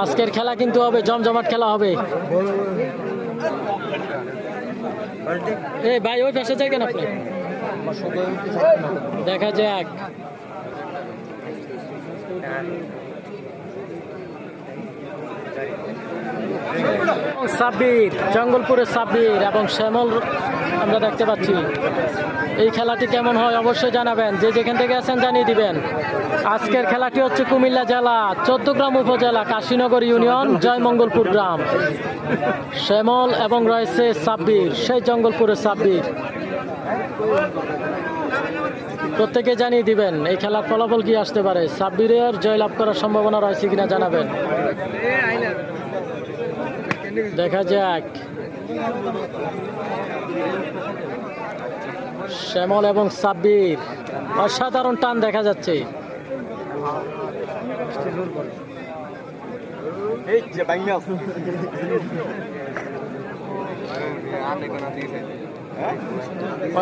আজকের খেলা কিন্তু হবে, জমজমাট খেলা হবে। এই ভাই ওই পাশে যাই কেন আপনি? দেখা যাক। সাব্বির, জঙ্গলপুরের সাব্বির এবং শ্যামল আমরা দেখতে পাচ্ছি। এই খেলাটি কেমন হয় অবশ্যই জানাবেন, যে যেখান থেকে আছেন জানিয়ে দিবেন। আজকের খেলাটি হচ্ছে কুমিল্লা জেলা চৌদ্দগ্রাম উপজেলা কাশীনগর ইউনিয়ন জয়মঙ্গলপুর গ্রাম। শ্যামল এবং রয়েছে সাব্বির, সেই জঙ্গলপুরের সাব্বির। প্রত্যেকে জানিয়ে দিবেন এই খেলার ফলাফল কি আসতে পারে, সাব্বিরের জয়লাভ করার সম্ভাবনা রয়েছে কিনা জানাবেন। দেখা যাক। শ্যামল এবং সাব্বির, অসাধারণ টান দেখা যাচ্ছে।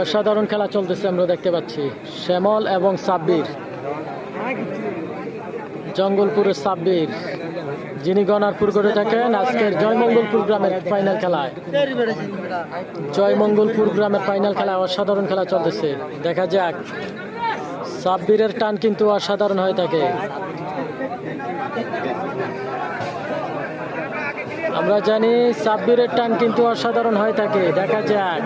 অসাধারণ খেলা চলতেছে আমরা দেখতে পাচ্ছি। শ্যামল এবং সাব্বির, জঙ্গলপুরের সাব্বির যিনি গনারপুর করে থাকেন, আজকের জয়মঙ্গলপুর গ্রামের ফাইনাল খেলায়, জয়মঙ্গলপুর গ্রামের ফাইনাল খেলায় অসাধারণ খেলা চলতেছে। দেখা যাক। সাব্বিরের টান কিন্তু অসাধারণ হয়ে থাকে। আমরা জানি সাব্বিরের টান কিন্তু অসাধারণ হয়ে থাকে। দেখা যাক।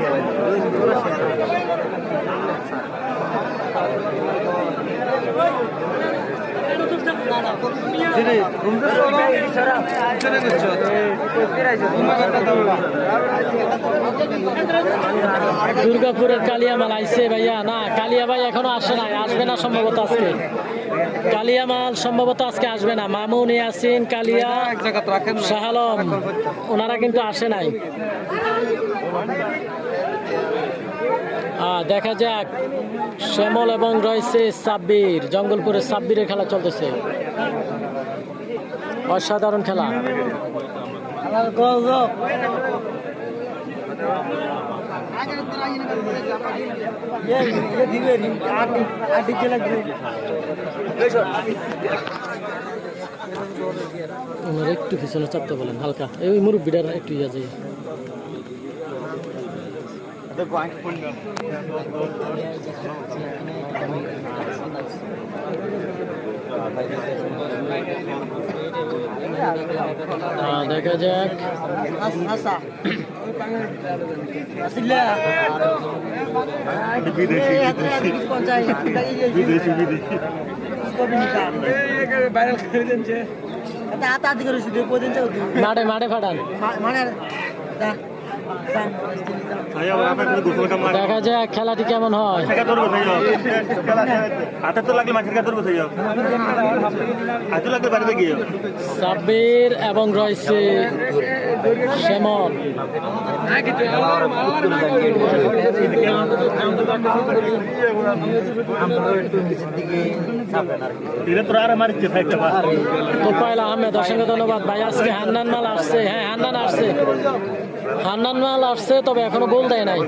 দুর্গাপুরের কালিয়ামাল আইছে ভাইয়া? না, কালিয়া ভাই এখনো আসে নাই, আসবে না সম্ভবত আজকে। কালিয়ামাল সম্ভবত আজকে আসবে না। মামুন, ইয়াসিন, কালিয়া, শাহ আলম ওনারা কিন্তু আসে নাই। দেখা যাক। শ্যামল এবং রয়েছে সাব্বির, জঙ্গলপুরের সাব্বিরের খেলা চলতেছে। অসাধারণ খেলা। একটু পিছনে চাপতে বলেন হালকা, এই মুরব্বীটার একটু ইয়ে যায়। দেখা যাক। মাঠে মাঠে ফাটান। দেখা যাক খেলাটি কেমন হয়। সাব্বির এবং রয়েছে শ্যামল। তোফায়েল আহমেদ, অসংখ্য ধন্যবাদ ভাই। আজকে হান্নান মাল আসছে। হ্যাঁ, হান্নান আসছে, হান্নান মাল আসছে, তবে এখনো গোল দেয় নাই।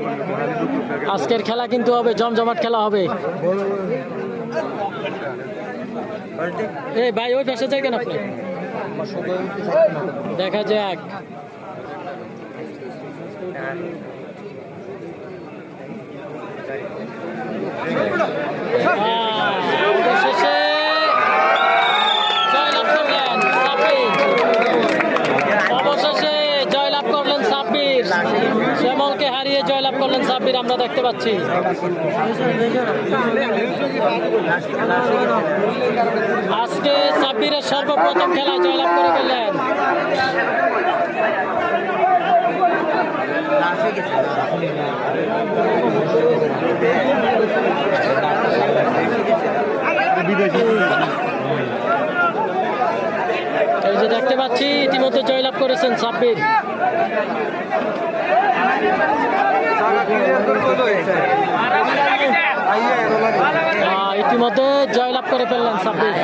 আজকের খেলা কিন্তু হবে, জমজমাট খেলা হবে। এই ভাই ওই পাশে যাই কেন আপনি? দেখা যাক। অবশেষে জয়লাভ করলেন সাব্বির, শ্যামলকে হারিয়ে জয়লাভ করলেন সাব্বির আমরা দেখতে পাচ্ছি। আজকে সাব্বিরের সর্বপ্রথম খেলায় জয়লাভ করে ফেললেন। এই যে দেখতে পাচ্ছি ইতিমধ্যে জয়লাভ করেছেন সাব্বির। ইতিমধ্যে জয়লাভ করে ফেললেন সাব্বির।